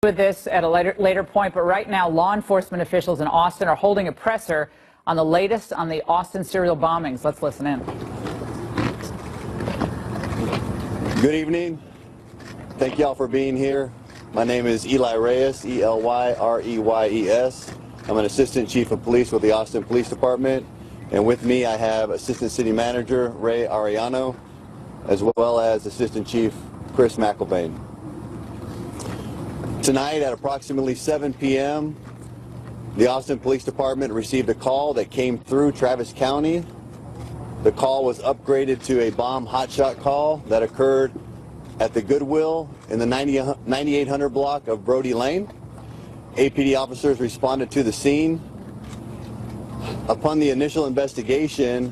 With this at a later point, but right now law enforcement officials in Austin are holding a presser on the latest on the Austin serial bombings. Let's listen in. Good evening. Thank y'all for being here. My name is Eli Reyes, E-L-Y-R-E-Y-E-S. I'm an assistant chief of police with the Austin Police Department, and with me I have assistant city manager Ray Ariano, as well as assistant chief Chris McElvain. Tonight at approximately 7 p.m., the Austin Police Department received a call that came through Travis County. The call was upgraded to a bomb hotshot call that occurred at the Goodwill in the 9800 block of Brody Lane. APD officers responded to the scene. Upon the initial investigation,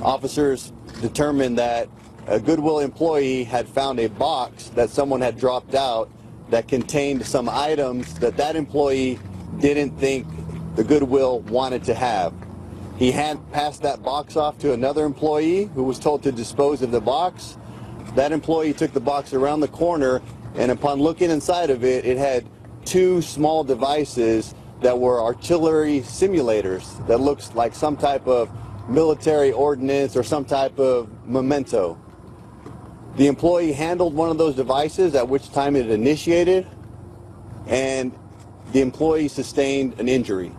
officers determined that a Goodwill employee had found a box that someone had dropped out that contained some items that employee didn't think the Goodwill wanted to have. He had passed that box off to another employee who was told to dispose of the box. That employee took the box around the corner, and upon looking inside of it, it had two small devices that were artillery simulators that looks like some type of military ordnance or some type of memento. The employee handled one of those devices, at which time it initiated, and the employee sustained an injury.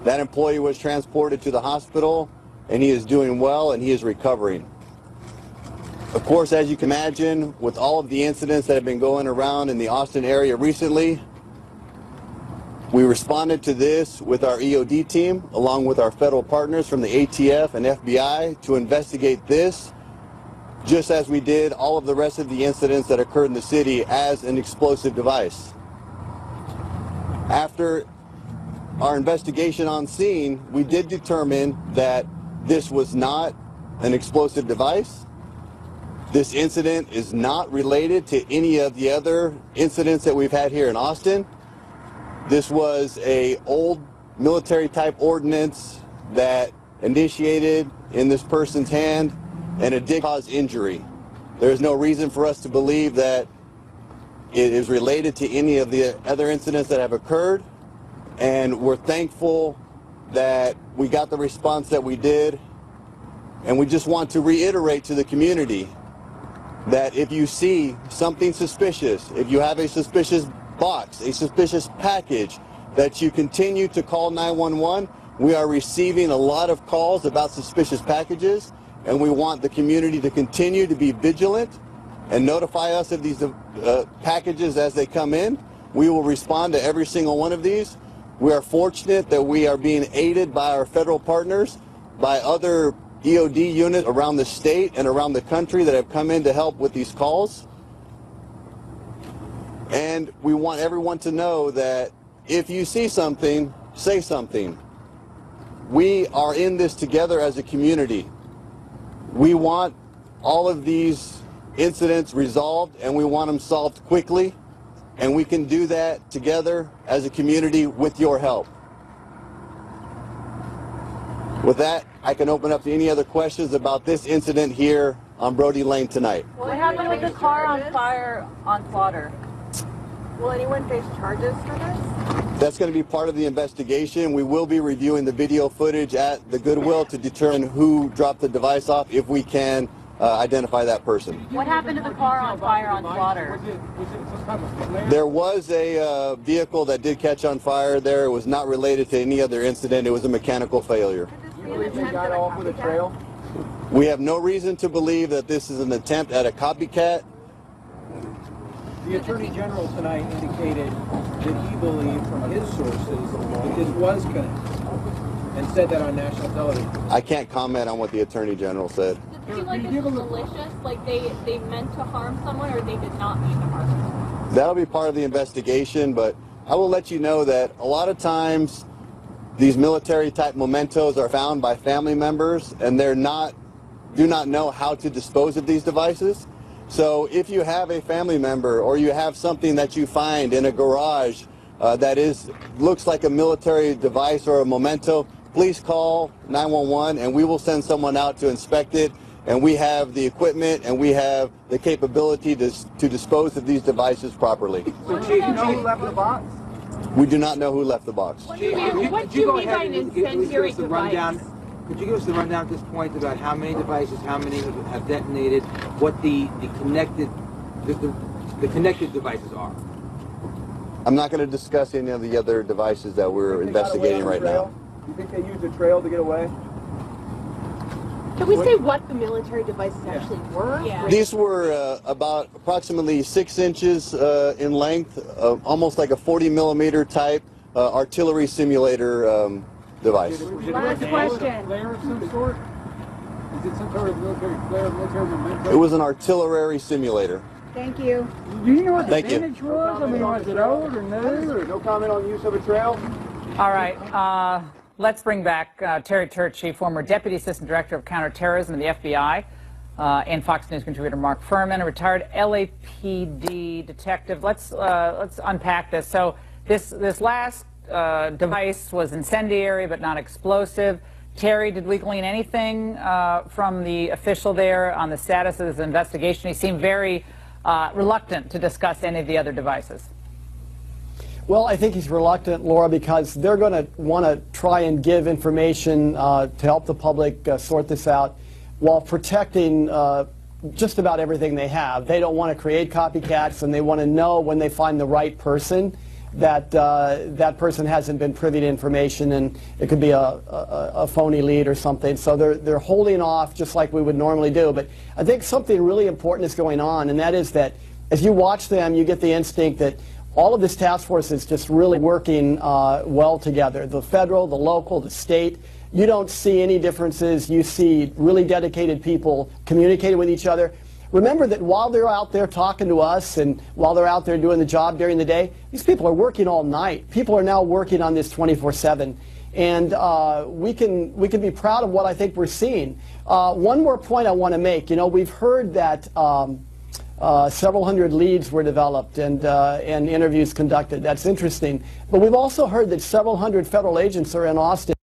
That employee was transported to the hospital, and he is doing well and he is recovering. Of course, as you can imagine, with all of the incidents that have been going around in the Austin area recently, we responded to this with our EOD team, along with our federal partners from the ATF and FBI, to investigate this, just as we did all of the rest of the incidents that occurred in the city, as an explosive device. After our investigation on scene, we did determine that this was not an explosive device. This incident is not related to any of the other incidents that we've had here in Austin. This was an old military type ordinance that initiated in this person's hand, and it did cause injury. There is no reason for us to believe that it is related to any of the other incidents that have occurred, and we're thankful that we got the response that we did. And we just want to reiterate to the community that if you see something suspicious, if you have a suspicious box, a suspicious package, that you continue to call 911. We are receiving a lot of calls about suspicious packages, and we want the community to continue to be vigilant and notify us of these packages as they come in. We will respond to every single one of these. We are fortunate that we are being aided by our federal partners, by other EOD units around the state and around the country that have come in to help with these calls. And we want everyone to know that if you see something, say something. We are in this together as a community. We want all of these incidents resolved, and we want them solved quickly, and we can do that together as a community with your help. With that, I can open up to any other questions about this incident here on Brody Lane tonight. What happened with the car on fire on Slaughter? Will anyone face charges for this? That's going to be part of the investigation. We will be reviewing the video footage at the Goodwill to determine who dropped the device off, if we can identify that person. What happened to the car on fire on Slaughter? There was a vehicle that did catch on fire there. It was not related to any other incident. It was a mechanical failure. You believe he got off with a trail? We have no reason to believe that this is an attempt at a copycat. The Attorney General tonight indicated that he believed from his sources that this was connected, and said that on national television. I can't comment on what the Attorney General said. Does it seem like this was malicious? Like they meant to harm someone, or they did not mean to harm someone? That'll be part of the investigation, but I will let you know that a lot of times these military type mementos are found by family members, and do not know how to dispose of these devices. So if you have a family member, or you have something that you find in a garage that looks like a military device or a memento, please call 911 and we will send someone out to inspect it and we have the equipment and we have the capability to dispose of these devices properly. So, Chief, you know who left the box? We do not know who left the box. What do you mean by an incendiary device? Could you give us the rundown at this point about how many devices, how many have detonated, what the connected devices are? I'm not going to discuss any of the other devices that we're investigating right now. You think they used a trail to get away? Can we say what the military devices actually were? Yeah. These were about approximately 6 inches in length, almost like a 40 millimeter type artillery simulator device. Last question. Flare of some sort? Is it some sort of military flare, military momentum? It was an artillery simulator. Thank you. Do you know what the Thank you. damage was? I mean, was it old or new? Or? No comment on the use of a trail? All right. Let's bring back Terry Turchi, former Deputy Assistant Director of Counterterrorism in the FBI, and Fox News contributor Mark Furman, a retired LAPD detective. Let's unpack this. So this last device was incendiary but not explosive. Terry, did we glean anything from the official there on the status of this investigation? He seemed very reluctant to discuss any of the other devices. Well, I think he's reluctant, Laura, because they're going to want to try and give information to help the public sort this out while protecting just about everything they have. They don't want to create copycats, and they want to know when they find the right person that that person hasn't been privy to information, and it could be a phony lead or something. So they're holding off just like we would normally do. But I think something really important is going on, and that is that as you watch them, you get the instinct that all of this task force is just really working well together. The federal, the local, the state. You don't see any differences. You see really dedicated people communicating with each other. Remember that while they're out there talking to us and while they're out there doing the job during the day, these people are working all night. People are now working on this 24/7. And we can be proud of what I think we're seeing. One more point I want to make. You know, we've heard that several hundred leads were developed and interviews conducted. That's interesting. But we've also heard that several hundred federal agents are in Austin.